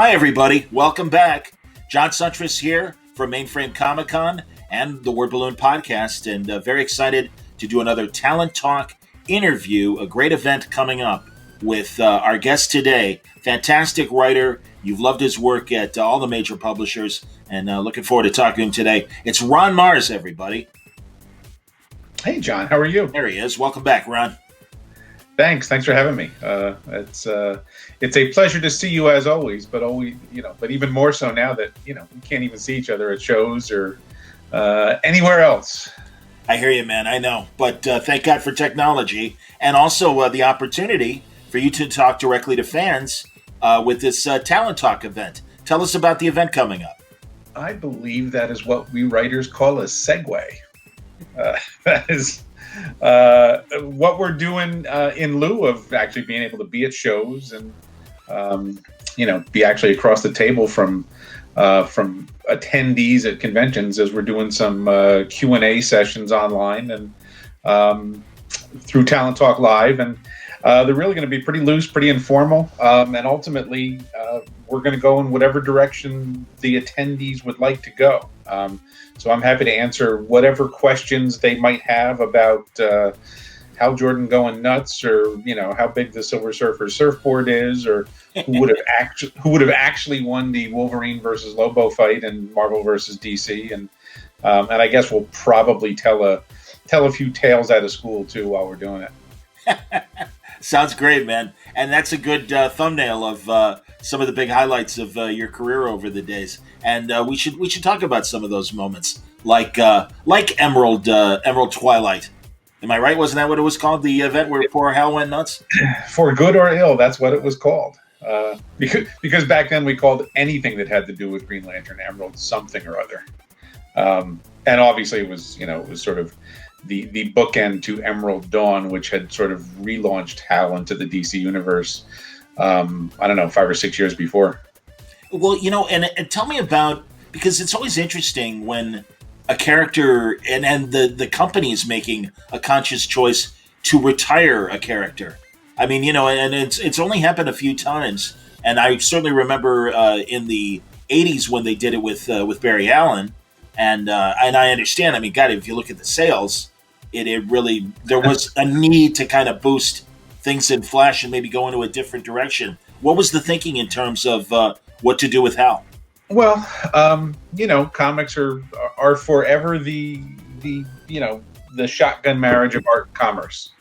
Hi, everybody. Welcome back. John Suntress here from Mainframe Comic Con and the Word Balloon Podcast, and very excited to do another Talent Talk interview, a great event coming up with our guest today. Fantastic writer. You've loved his work at all the major publishers, and looking forward to talking to him today. It's Ron Marz, everybody. Hey, John. How are you? There he is. Welcome back, Ron. Thanks for having me. It's a pleasure to see you as always, but even more so now that we can't even see each other at shows or anywhere else. I hear you, man. I know, but thank God for technology and also the opportunity for you to talk directly to fans with this Talent Talk event. Tell us about the event coming up. I believe that is what we writers call a segue. That is what we're doing in lieu of actually being able to be at shows and be actually across the table from attendees at conventions, as we're doing some Q&A sessions online and through Talent Talk Live, and they're really going to be pretty loose, pretty informal, and ultimately we're going to go in whatever direction the attendees would like to go. So I'm happy to answer whatever questions they might have about Hal Jordan going nuts, or how big the Silver Surfer surfboard is, or who would have actually won the Wolverine versus Lobo fight in Marvel versus DC, and I guess we'll probably tell a few tales out of school too while we're doing it. Sounds great, man. And that's a good thumbnail of some of the big highlights of your career over the days. And we should talk about some of those moments, like Emerald Twilight. Am I right? Wasn't that what it was called? The event where poor Hal went nuts? For good or ill, that's what it was called. Because back then we called anything that had to do with Green Lantern Emerald something or other. And obviously it was sort of the bookend to Emerald Dawn, which had sort of relaunched Hal into the DC universe, 5 or 6 years before. Well, and tell me about, because it's always interesting when a character and the company is making a conscious choice to retire a character. I mean, and it's only happened a few times, and I certainly remember in the 80s when they did it with Barry Allen, and I understand. I mean, God, if you look at the sales, it really, there was a need to kind of boost things in Flash and maybe go into a different direction. What was the thinking in terms of what to do with Hal? Well, comics are forever the shotgun marriage of art and commerce.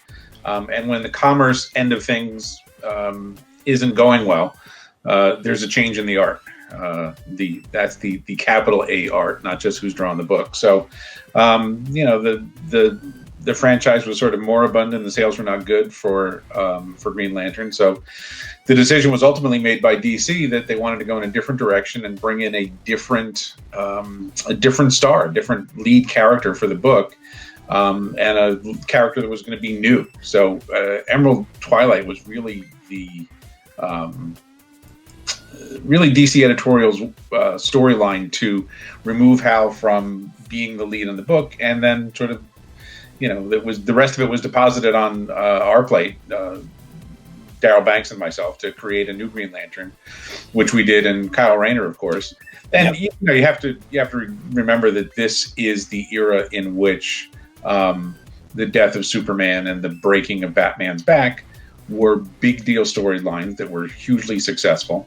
And when the commerce end of things isn't going well, there's a change in the art. That's the capital A art, not just who's drawing the book. So, the franchise was sort of moribund and the sales were not good for Green Lantern. So the decision was ultimately made by DC that they wanted to go in a different direction and bring in a different star, a different lead character for the book, and a character that was going to be new. So Emerald Twilight was really really DC editorial's storyline to remove Hal from being the lead in the book, and then sort of, the rest of it was deposited on our plate, Darryl Banks and myself, to create a new Green Lantern, which we did, and Kyle Rayner, of course. And Yep. you have to remember that this is the era in which the death of Superman and the breaking of Batman's back were big deal storylines that were hugely successful.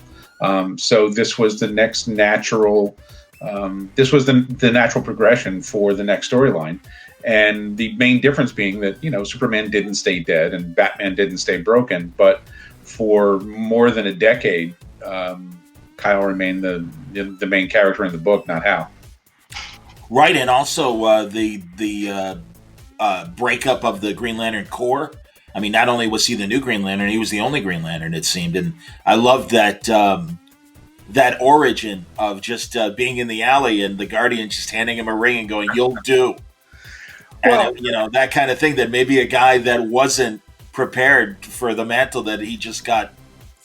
So this was the next natural. This was the natural progression for the next storyline. And the main difference being that, Superman didn't stay dead and Batman didn't stay broken. But for more than a decade, Kyle remained the main character in the book, not Hal. Right, and also the breakup of the Green Lantern Corps. I mean, not only was he the new Green Lantern, he was the only Green Lantern, it seemed. And I loved that that origin of just being in the alley and the Guardian just handing him a ring and going, "You'll do." Well, And, that kind of thing, that maybe a guy that wasn't prepared for the mantle that he just got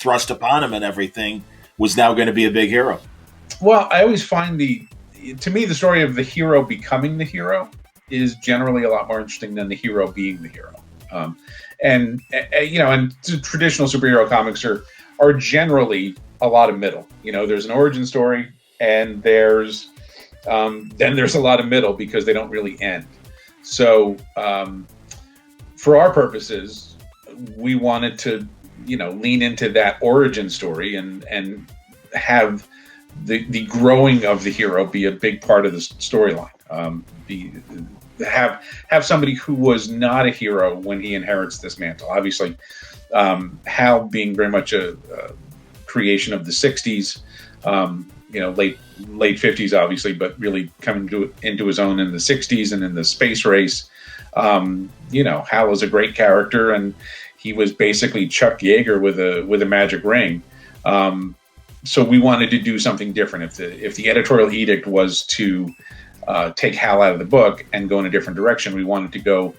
thrust upon him and everything was now going to be a big hero. Well, I always find to me, the story of the hero becoming the hero is generally a lot more interesting than the hero being the hero. And traditional superhero comics are generally a lot of middle. There's an origin story, and then there's a lot of middle because they don't really end. So for our purposes, we wanted to lean into that origin story and have the growing of the hero be a big part of the storyline. Have somebody who was not a hero when he inherits this mantle. Obviously, Hal being very much a creation of the 60s, late 50s, obviously, but really coming into his own in the 60s and in the space race. Hal is a great character, and he was basically Chuck Yeager with a magic ring. So we wanted to do something different. If the editorial edict was to take Hal out of the book and go in a different direction, we wanted to go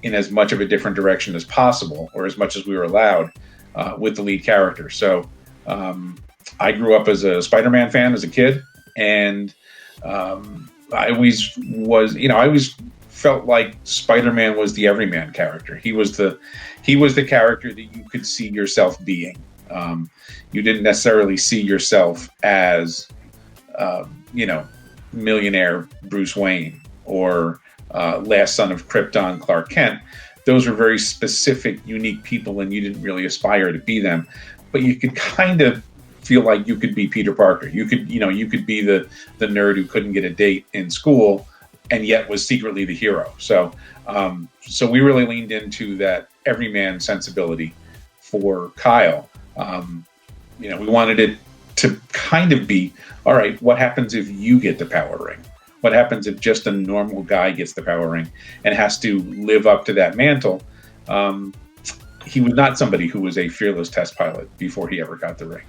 in as much of a different direction as possible, or as much as we were allowed, with the lead character. So I grew up as a Spider-Man fan as a kid, and I always felt like Spider-Man was the everyman character. He was the character that you could see yourself being. You didn't necessarily see yourself as, millionaire Bruce Wayne or last son of Krypton Clark Kent. Those were very specific, unique people, and you didn't really aspire to be them. But you could kind of feel like you could be Peter Parker. You could be the nerd who couldn't get a date in school and yet was secretly the hero. So we really leaned into that everyman sensibility for Kyle. We wanted it to kind of be, all right, what happens if you get the power ring? What happens if just a normal guy gets the power ring and has to live up to that mantle? He was not somebody who was a fearless test pilot before he ever got the ring.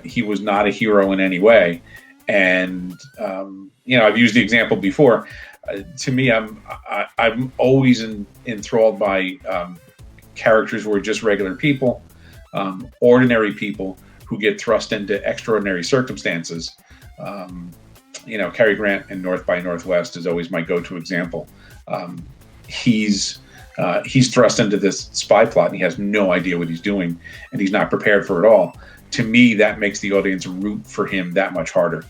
He was not a hero in any way. And, I've used the example before. To me, I'm always enthralled by characters who are just regular people, ordinary people who get thrust into extraordinary circumstances. Cary Grant in North by Northwest is always my go-to example. He's thrust into this spy plot, and he has no idea what he's doing, and he's not prepared for it all. To me, that makes the audience root for him that much harder.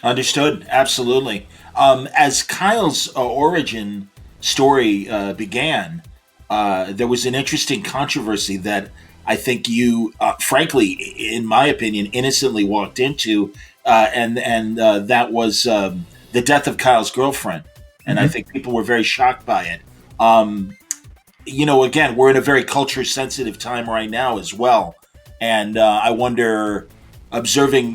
Understood. Absolutely. As Kyle's origin story began, there was an interesting controversy that I think you, frankly, in my opinion, innocently walked into, and that was the death of Kyle's girlfriend. And I think people were very shocked by it. Again, we're in a very culture-sensitive time right now as well. And I wonder, observing,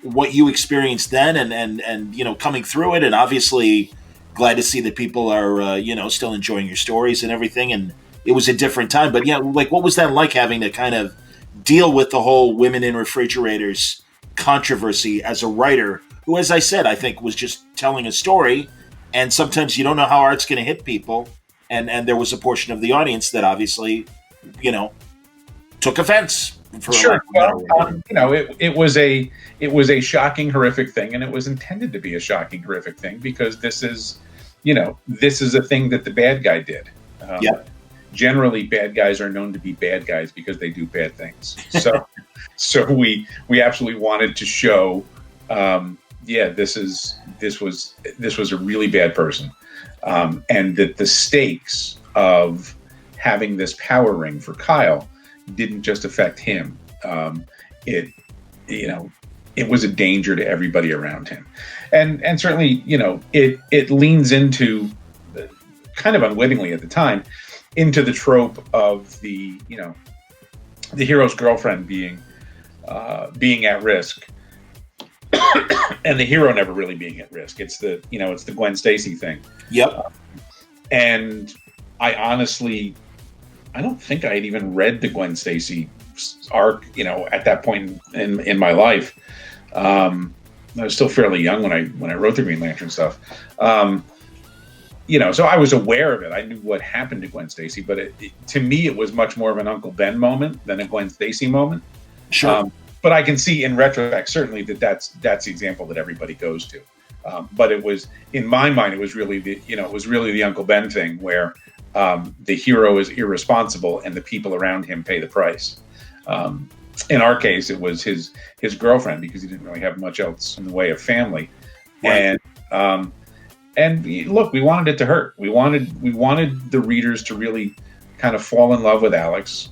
what you experienced then and coming through it, and obviously glad to see that people are, still enjoying your stories and everything. And it was a different time. But, what was that like, having to kind of deal with the whole women in refrigerators controversy as a writer who, as I said, I think was just telling a story. And sometimes you don't know how art's going to hit people. And there was a portion of the audience that obviously, took offense. Sure. Well, it was a shocking, horrific thing, and it was intended to be a shocking, horrific thing because this is a thing that the bad guy did. Generally, bad guys are known to be bad guys because they do bad things. So we absolutely wanted to show, this was a really bad person, and that the stakes of having this power ring for Kyle didn't just affect him. It was a danger to everybody around him, and certainly, it leans into, kind of unwittingly at the time, into the trope of the hero's girlfriend being at risk, and the hero never really being at risk. It's the Gwen Stacy thing. Yep. And I honestly, I don't think I had even read the Gwen Stacy arc, at that point in my life. I was still fairly young when I wrote the Green Lantern stuff. So I was aware of it. I knew what happened to Gwen Stacy, but to me, it was much more of an Uncle Ben moment than a Gwen Stacy moment. Sure. But I can see in retrospect, certainly, that's the example that everybody goes to. But it was, in my mind, it was really the Uncle Ben thing where the hero is irresponsible and the people around him pay the price. in our case, it was his girlfriend, because he didn't really have much else in the way of family. Right. And look, we wanted it to hurt. We wanted the readers to really kind of fall in love with Alex.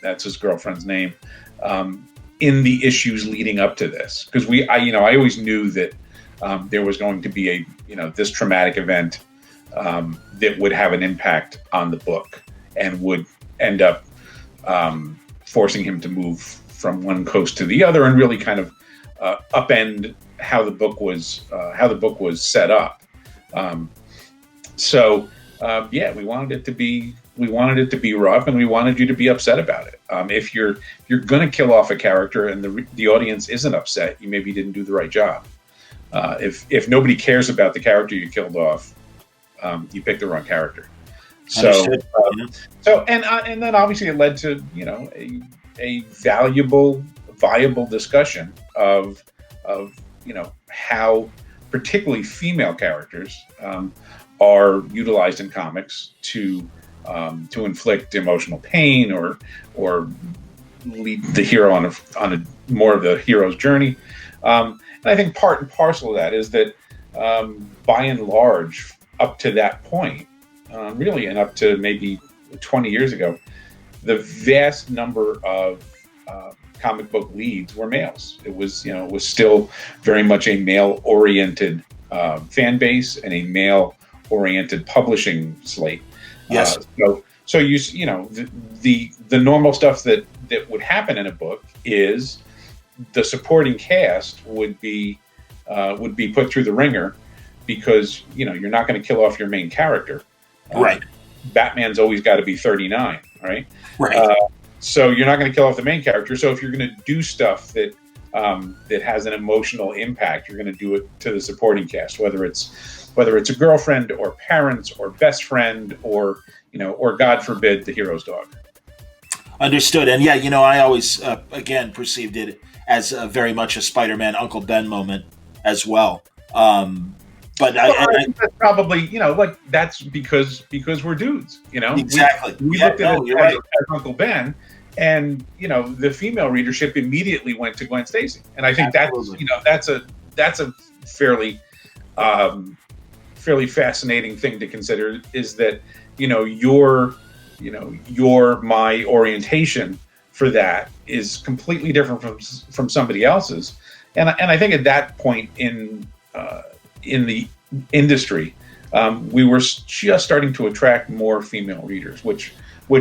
That's his girlfriend's name. In the issues leading up to this, because I always knew that there was going to be this traumatic event that would have an impact on the book and would end up forcing him to move from one coast to the other and really kind of upend how the book was set up. We wanted it to be rough, and we wanted you to be upset about it. If you're going to kill off a character and the audience isn't upset, you maybe didn't do the right job. If nobody cares about the character you killed off, you picked the wrong character. And then obviously it led to a viable discussion of how particularly female characters are utilized in comics to inflict emotional pain or lead the hero on a more of the hero's journey. And I think part and parcel of that is that by and large, up to that point, really, and up to maybe 20 years ago, the vast number of comic book leads were males. It was still very much a male-oriented fan base and a male-oriented publishing slate. Yes. So the normal stuff that would happen in a book is the supporting cast would be put through the ringer, because you're not going to kill off your main character. Right. Batman's always got to be 39, right? Right. So you're not going to kill off the main character. So if you're going to do stuff that has an emotional impact, you're going to do it to the supporting cast, whether it's a girlfriend or parents or best friend or God forbid, the hero's dog. Understood. And yeah, I always again perceived it as very much a Spider-Man Uncle Ben moment as well. But I that's probably that's because we're dudes. Exactly. We looked at it as Uncle Ben, and the female readership immediately went to Gwen Stacy, and I think that's a fairly fascinating thing to consider, is that my orientation for that is completely different from somebody else's, and I think at that point in the industry, we were just starting to attract more female readers, which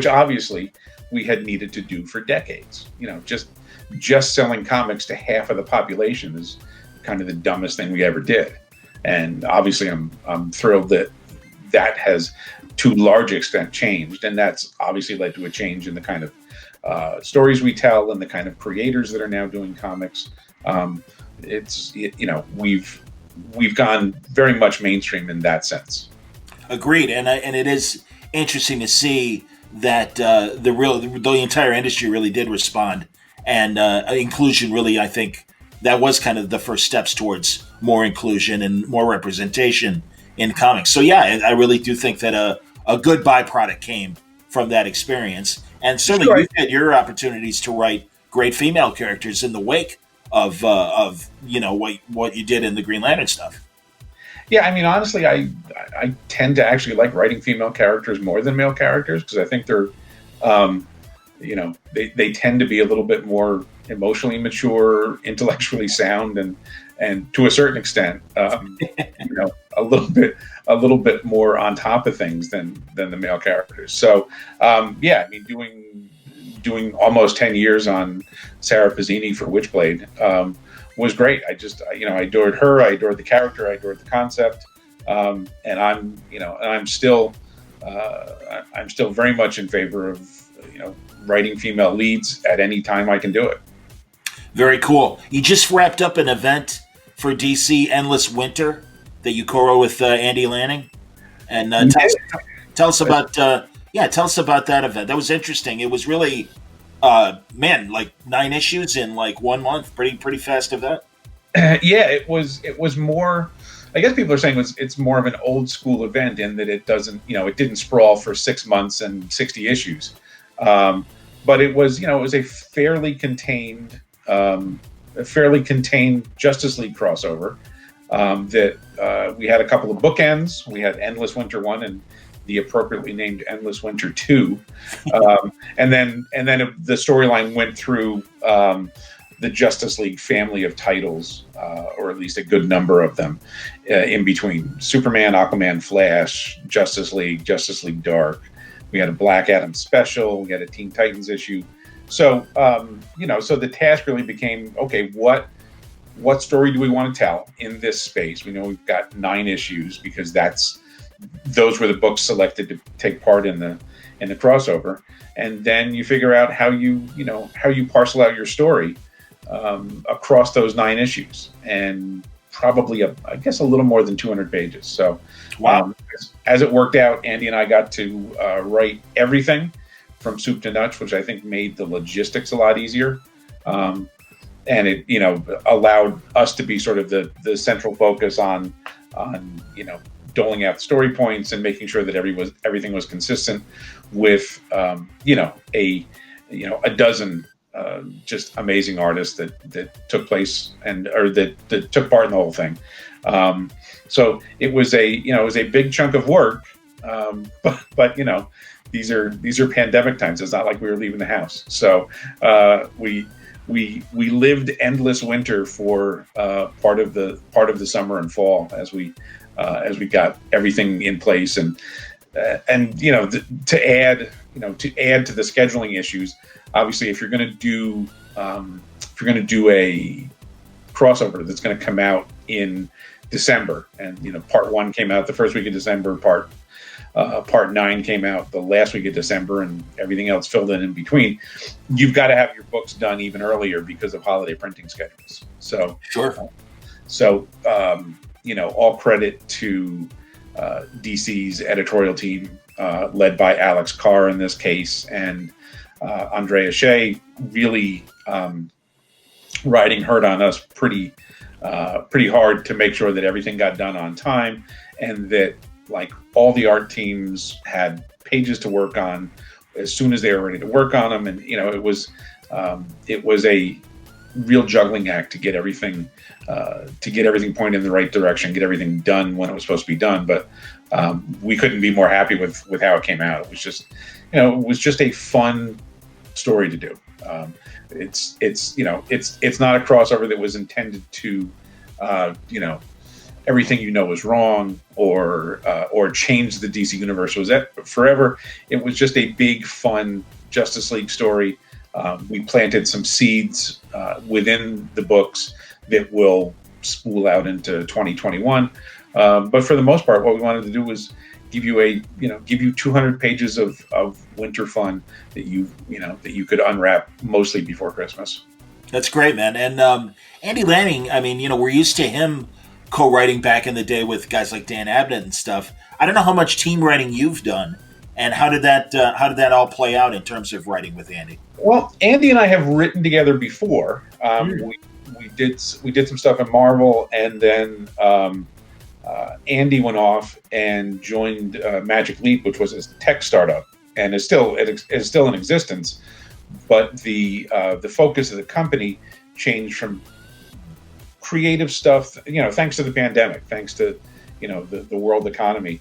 obviously we had needed to do for decades. Just selling comics to half of the population is kind of the dumbest thing we ever did. And obviously I'm thrilled that has to a large extent changed, and that's obviously led to a change in the kind of stories we tell and the kind of creators that are now doing comics. We've gone very much mainstream in that sense. Agreed, and it is interesting to see that the entire industry really did respond, and inclusion really, I think, that was kind of the first steps towards more inclusion and more representation in comics. So yeah, I really do think that a good byproduct came from that experience, and certainly you've had your opportunities to write great female characters in the wake of what you did in the Green Lantern stuff. Yeah, I mean, honestly, I tend to actually like writing female characters more than male characters, because I think they're, they tend to be a little bit more emotionally mature, intellectually sound, and to a certain extent, a little bit more on top of things than the male characters. So, I mean, doing almost 10 years on Sarah Pazzini for Witchblade was great. I adored her. I adored the character. I adored the concept. And I'm still very much in favor of, writing female leads at any time I can do it. Very cool. You just wrapped up an event for DC Endless Winter that you co-wrote with Andy Lanning, and tell us about that event. That was interesting. It was really, like 9 issues in like 1 month. Pretty fast event. It was more. I guess people are saying it's more of an old school event in that it doesn't, it didn't sprawl for 6 months and 60 issues. but it was, it was a fairly contained Justice League crossover. That we had a couple of bookends. We had Endless Winter 1 and the appropriately named Endless Winter 2, and then the storyline went through the Justice League family of titles, or at least a good number of them, in between Superman, Aquaman, Flash, Justice League Dark. We had a Black Adam special. We had a Teen Titans issue. So so the task really became, okay, what story do we want to tell in this space? We know we've got 9 issues because those were the books selected to take part in the crossover, and then you figure out how you parcel out your story across those 9 issues, and probably I guess a little more than 200 pages. So, wow. As it worked out, Andy and I got to write everything from soup to nuts, which I think made the logistics a lot easier. And it, allowed us to be sort of the central focus on doling out story points and making sure that everything was consistent with, a dozen just amazing artists that took place that took part in the whole thing. So it was a big chunk of work, but these are pandemic times. It's not like we were leaving the house. So we lived endless winter for part of the summer and fall as we got everything in place, and to add to the scheduling issues. Obviously, if you're going to do a crossover that's going to come out in December, and part 1 came out the first week of December, part 9 came out the last week of December, and everything else filled in between. You've got to have your books done even earlier because of holiday printing schedules. So sure. All credit to DC's editorial team, led by Alex Carr in this case, and Andrea Shea, really riding hard on us pretty hard to make sure that everything got done on time, and that all the art teams had pages to work on as soon as they were ready to work on them. And it was a real juggling act to get everything pointed in the right direction, get everything done when it was supposed to be done. But we couldn't be more happy with how it came out. It was just a fun story to do. It's not a crossover that was intended to everything was wrong or change the DC universe. Was that forever? It was just a big, fun Justice League story. We planted some seeds within the books that will spool out into 2021. But for the most part, what we wanted to do was give you 200 pages of winter fun that you could unwrap mostly before Christmas. That's great, man. And Andy Lanning, we're used to him co-writing back in the day with guys like Dan Abnett and stuff. I don't know how much team writing you've done, and how did that all play out in terms of writing with Andy? Well, Andy and I have written together before. We did some stuff in Marvel, and then Andy went off and joined Magic Leap, which was a tech startup, and is still in existence. But the focus of the company changed from creative stuff, thanks to the pandemic, thanks to the world economy,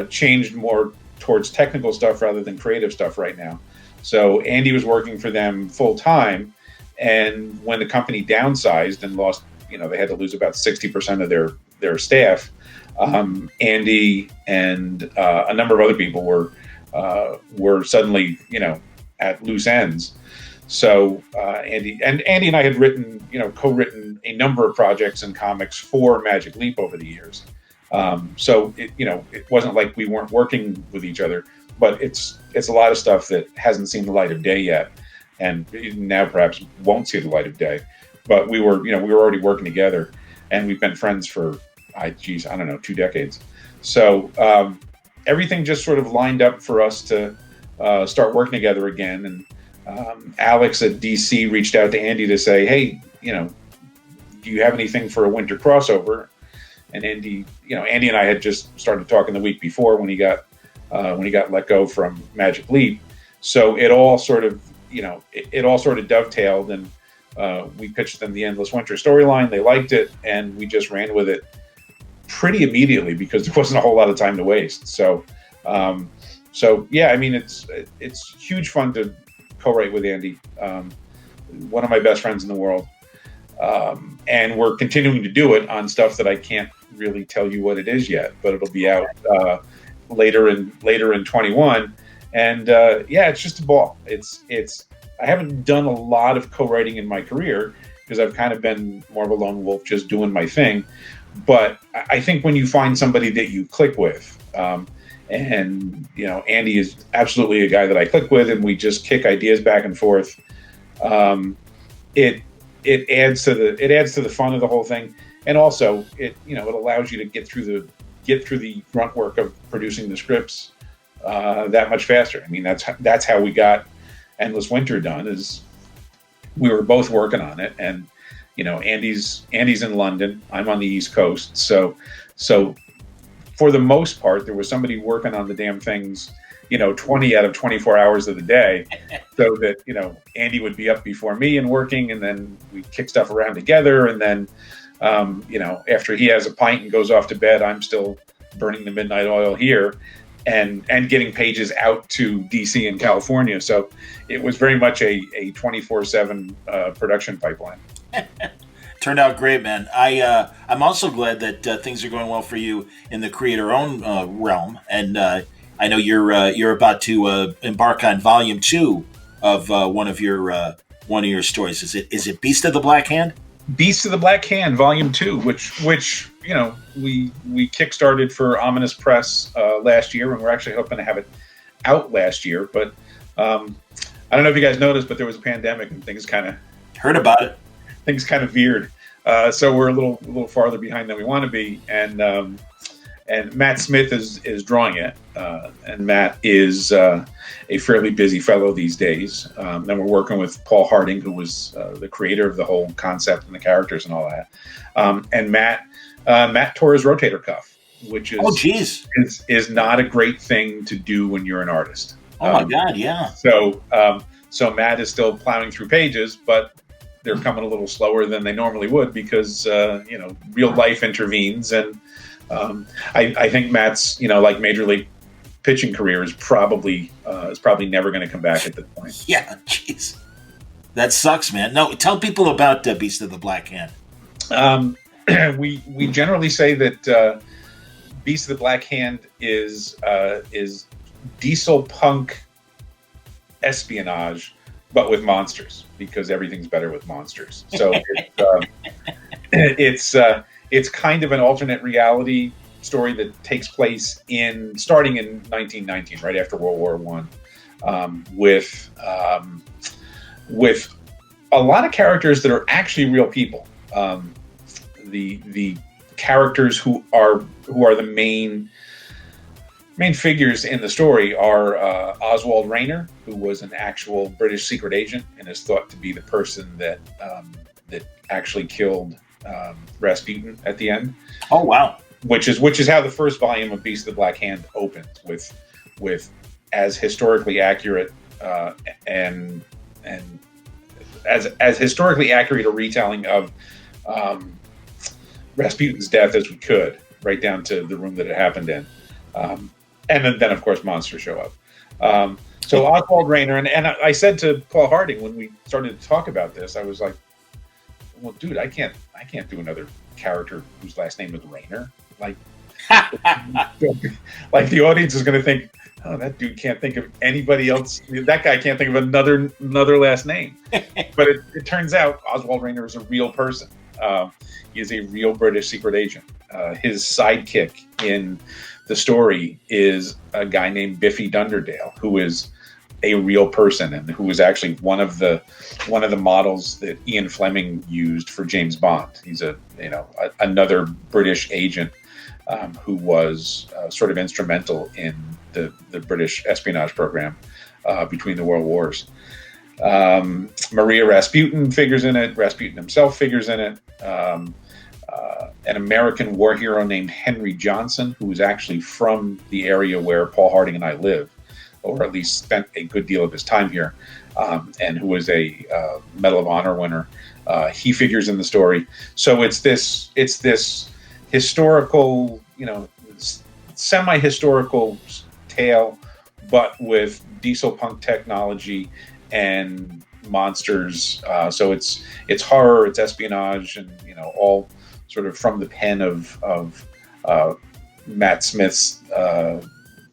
changed more towards technical stuff rather than creative stuff right now. So Andy was working for them full time, and when the company downsized and lost, they had to lose about 60% of their staff. Andy and a number of other people were suddenly at loose ends. So Andy and I had co-written a number of projects and comics for Magic Leap over the years. So it wasn't like we weren't working with each other, but it's a lot of stuff that hasn't seen the light of day yet, and now perhaps won't see the light of day. But we were already working together, and we've been friends for 2 decades. So everything just sort of lined up for us to start working together again. And Alex at DC reached out to Andy to say, hey, do you have anything for a winter crossover? And Andy and I had just started talking the week before when he got let go from Magic Leap. So it all sort of it all sort of dovetailed, and we pitched them the Endless Winter storyline. They liked it, and we just ran with it pretty immediately because there wasn't a whole lot of time to waste. So yeah, I mean, it's huge fun to co-write with Andy, one of my best friends in the world, and we're continuing to do it on stuff that I can't really tell you what it is yet, but it'll be out later in 21. And yeah, it's just a ball. I haven't done a lot of co-writing in my career because I've kind of been more of a lone wolf, just doing my thing. But I think when you find somebody that you click with, and Andy is absolutely a guy that I click with, and we just kick ideas back and forth. It adds to the fun of the whole thing, and also it allows you to get through the grunt work of producing the scripts that much faster. I mean, that's how we got Endless Winter done. Is we were both working on it, and Andy's in London, I'm on the East Coast, so for the most part, there was somebody working on the damn things, 20 out of 24 hours of the day, so that, Andy would be up before me and working, and then we kick stuff around together. And then, after he has a pint and goes off to bed, I'm still burning the midnight oil here and getting pages out to DC and California. So it was very much a 24/7 production pipeline. Turned out great, man. I'm also glad that things are going well for you in the creator-owned realm, and I know you're about to embark on volume 2 of one of your stories. Is it Beast of the Black Hand? Beast of the Black Hand, volume 2, which we kickstarted for Ominous Press last year, and we're actually hoping to have it out last year. But I don't know if you guys noticed, but there was a pandemic and things kind of heard about it. Things kind of veered, so we're a little farther behind than we want to be. And Matt Smith is drawing it, and Matt is a fairly busy fellow these days. Then we're working with Paul Harding, who was the creator of the whole concept and the characters and all that. And Matt tore his rotator cuff, which is not a great thing to do when you're an artist. Oh my God, yeah. So Matt is still plowing through pages, but they're coming a little slower than they normally would because real life intervenes. And I think Matt's like major league pitching career is probably never going to come back at this point. Yeah, jeez, that sucks, man. No, tell people about Beast of the Black Hand. We generally say that Beast of the Black Hand is diesel punk espionage, but with monsters, because everything's better with monsters. So it's kind of an alternate reality story that takes place starting in 1919, right after World War I, with a lot of characters that are actually real people. The characters who are the main figures in the story are Oswald Rayner, who was an actual British secret agent and is thought to be the person that actually killed Rasputin at the end. Oh wow! Which is how the first volume of Beast of the Black Hand opens, with as historically accurate and as historically accurate a retelling of Rasputin's death as we could, right down to the room that it happened in. And then of course, monsters show up. So Oswald Rayner, and I said to Paul Harding when we started to talk about this, I was like, well, dude, I can't do another character whose last name is Rayner. Like the audience is going to think, oh, that dude can't think of anybody else. That guy can't think of another last name. But it turns out Oswald Rayner is a real person. He is a real British secret agent. His sidekick in the story is a guy named Biffy Dunderdale, who is a real person and who was actually one of the models that Ian Fleming used for James Bond. He's another British agent who was sort of instrumental in the British espionage program between the world wars. Maria Rasputin figures in it. Rasputin himself figures in it. An American war hero named Henry Johnson, who was actually from the area where Paul Harding and I live. or at least spent a good deal of his time here, and who was a Medal of Honor winner. He figures in the story, so it's this historical, semi-historical tale, but with diesel punk technology and monsters. So it's horror, it's espionage, and all sort of from the pen of Matt Smith's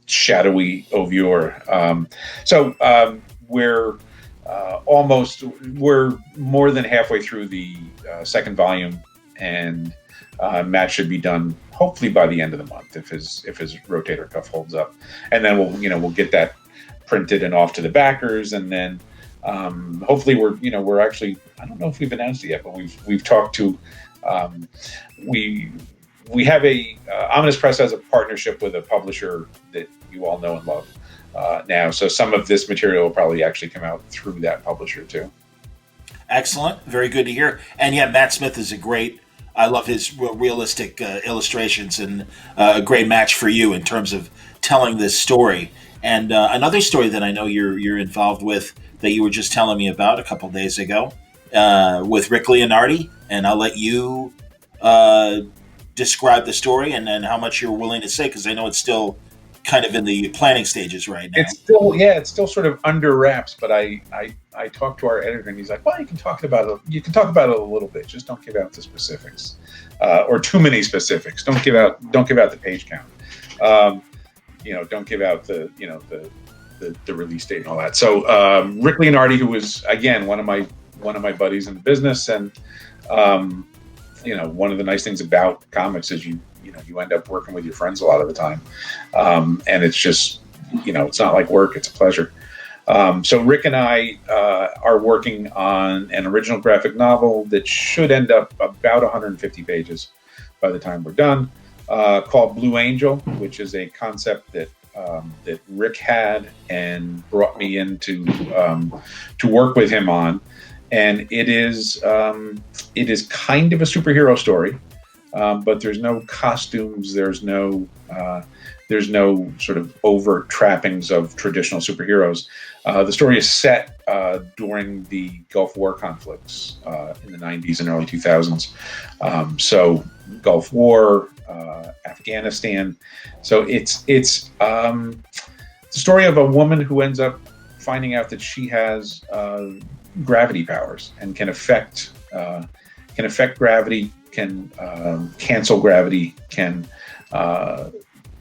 shadowy oeuvre. We're more than halfway through the second volume, and Matt should be done hopefully by the end of the month if his rotator cuff holds up, and then we'll get that printed and off to the backers, and then hopefully we're actually, I don't know if we've announced it yet, but we've talked to we have a Ominous Press has a partnership with a publisher that you all know and love now, so some of this material will probably actually come out through that publisher too. Excellent, very good to hear. And yeah, Matt Smith is I love his realistic illustrations, and a great match for you in terms of telling this story. And another story that I know you're involved with, that you were just telling me about a couple days ago, with Rick Leonardi, and I'll let you describe the story and how much you're willing to say, because I know it's still kind of in the planning stages right now. It's still sort of under wraps, but I talked to our editor, and he's like, well, you can talk about it a little bit, just don't give out the specifics, or too many specifics. Don't give out the page count. Don't give out the release date and all that. So Rick Leonardi, who was again one of my buddies in the business, and one of the nice things about comics is you end up working with your friends a lot of the time, and it's just it's not like work; it's a pleasure. So Rick and I are working on an original graphic novel that should end up about 150 pages by the time we're done, called Blue Angel, which is a concept that Rick had and brought me in to work with him on. And it is kind of a superhero story, but there's no costumes, there's no sort of overt trappings of traditional superheroes. The story is set during the Gulf War conflicts in the 90s and early 2000s. So Gulf War, Afghanistan. So it's the story of a woman who ends up finding out that she has gravity powers and can affect gravity, can cancel gravity,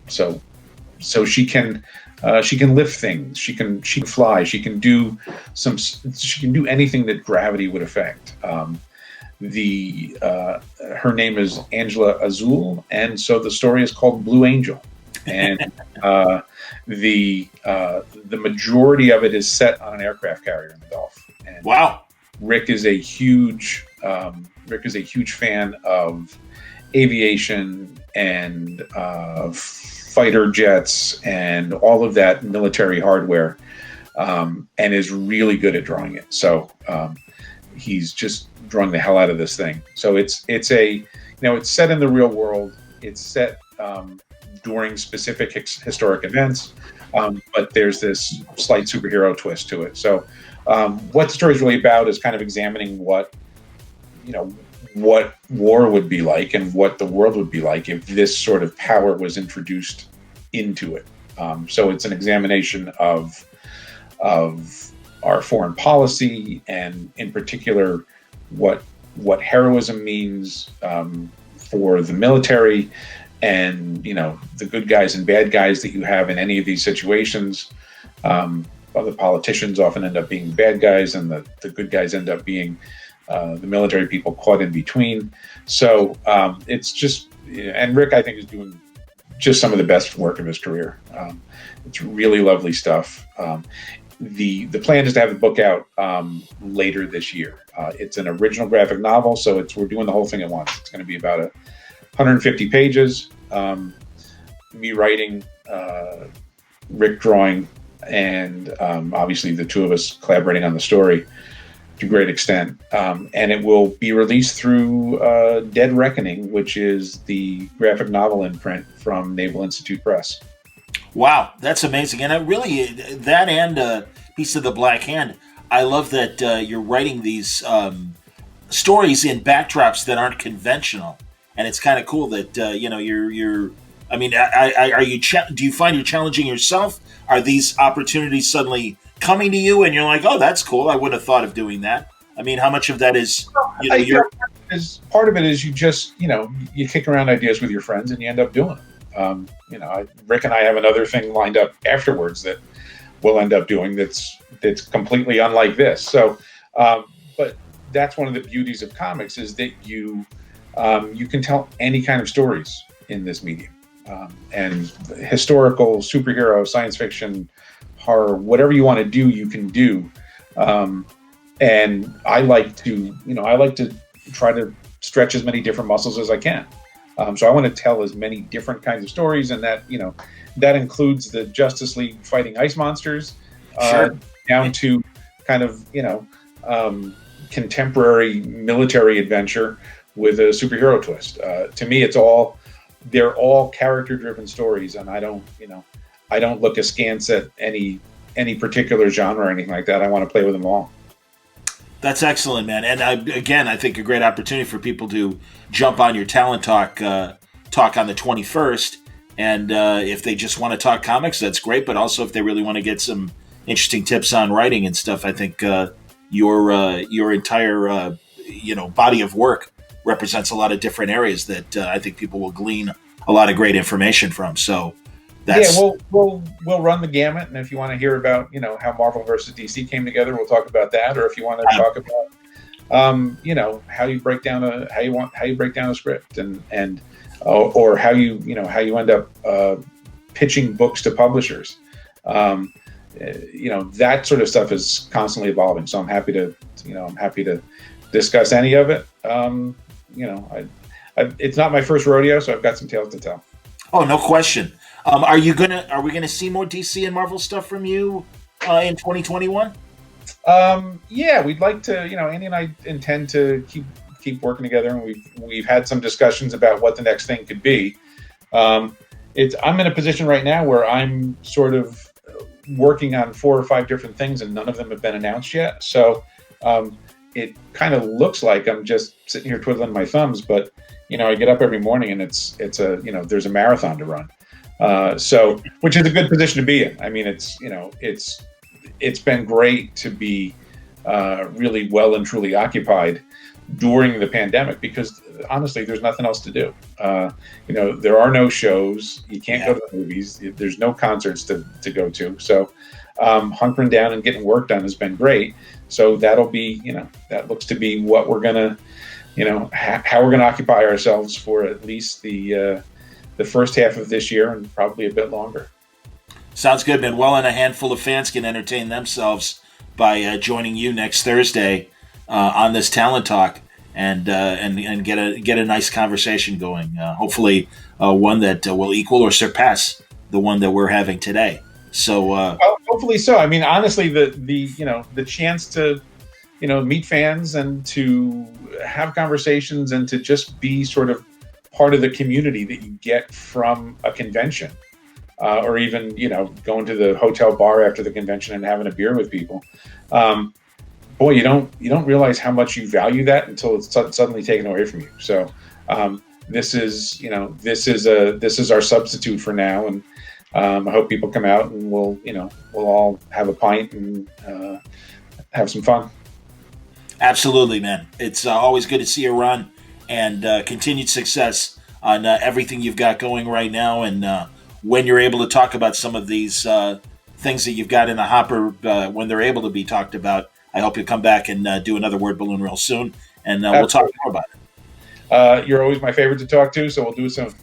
so she can lift things, she can fly, she can do anything that gravity would affect. Her name is Angela Azul, and so the story is called Blue Angel, and the majority of it is set on an aircraft carrier in the Gulf. And wow! Rick is a huge fan of aviation and fighter jets and all of that military hardware, and is really good at drawing it. So he's just drawing the hell out of this thing. So it's set in the real world. It's set during specific historic events, but there's this slight superhero twist to it. So what the story is really about is kind of examining what war would be like and what the world would be like if this sort of power was introduced into it. So it's an examination of our foreign policy, and in particular what heroism means for the military, and the good guys and bad guys that you have in any of these situations. The politicians often end up being bad guys, and the good guys end up being the military people caught in between. So it's just, and Rick, I think, is doing just some of the best work of his career. It's really lovely stuff. The plan is to have the book out later this year. It's an original graphic novel, so we're doing the whole thing at once. It's going to be about 150 pages. Me writing, Rick drawing, and obviously the two of us collaborating on the story to a great extent. And it will be released through Dead Reckoning, which is the graphic novel imprint from Naval Institute Press. Wow, that's amazing. And I really, that and Piece of the Black Hand, I love that you're writing these stories in backdrops that aren't conventional. And it's kind of cool that, you're, I mean, are you, do you find you're challenging yourself? Are these opportunities suddenly coming to you and you're like, oh, that's cool. I wouldn't have thought of doing that. I mean, how much of that is, you're, Is part of it is you just you kick around ideas with your friends and you end up doing them. Rick and I have another thing lined up afterwards that we'll end up doing that's completely unlike this. So, but that's one of the beauties of comics is that you can tell any kind of stories in this medium, and historical, superhero, science fiction, horror, whatever you want to do, you can do. And I like to try to stretch as many different muscles as I can. So I want to tell as many different kinds of stories, and that includes the Justice League fighting ice monsters, sure. down to kind of contemporary military adventure with a superhero twist. To me, they're all character-driven stories, and I don't look askance at any particular genre or anything like that. I want to play with them all. That's excellent, man. And I think a great opportunity for people to jump on your Talent Talk on the 21st. And if they just want to talk comics, that's great. But also if they really want to get some interesting tips on writing and stuff, I think your entire body of work represents a lot of different areas that I think people will glean a lot of great information from. So that's we'll run the gamut, and if you want to hear about how Marvel versus DC came together, we'll talk about that. Or if you want to talk about how you break down a script and or how you end up pitching books to publishers. That sort of stuff is constantly evolving. So I'm happy to discuss any of it. It's not my first rodeo, so I've got some tales to tell. Oh, no question. Are we gonna see more DC and Marvel stuff from you in 2021? Yeah, we'd like to. Andy and I intend to keep working together, and we've had some discussions about what the next thing could be. I'm in a position right now where I'm sort of working on 4 or 5 different things, and none of them have been announced yet. So it kind of looks like I'm just sitting here twiddling my thumbs, but I get up every morning and there's a marathon to run. So which is a good position to be in. I mean, it's been great to be really well and truly occupied during the pandemic because honestly, there's nothing else to do. There are no shows. You can't go to the movies. There's no concerts to go to. So hunkering down and getting work done has been great. So that'll be, that looks to be what we're going to, how we're going to occupy ourselves for at least the first half of this year and probably a bit longer. Sounds good, man. Well, and a handful of fans can entertain themselves by joining you next Thursday on this Talent Talk and get a nice conversation going. Hopefully, one that will equal or surpass the one that we're having today. So, hopefully so. I mean, honestly, the chance to meet fans and to have conversations and to just be sort of part of the community that you get from a convention, or even going to the hotel bar after the convention and having a beer with people. Boy, you don't realize how much you value that until it's suddenly taken away from you. So this is our substitute for now, and I hope people come out and we'll all have a pint and have some fun. Absolutely, man. It's always good to see you run, and continued success on everything you've got going right now. And when you're able to talk about some of these things that you've got in the hopper, when they're able to be talked about, I hope you'll come back and do another Word Balloon real soon, and we'll talk more about it. You're always my favorite to talk to, so we'll do it soon.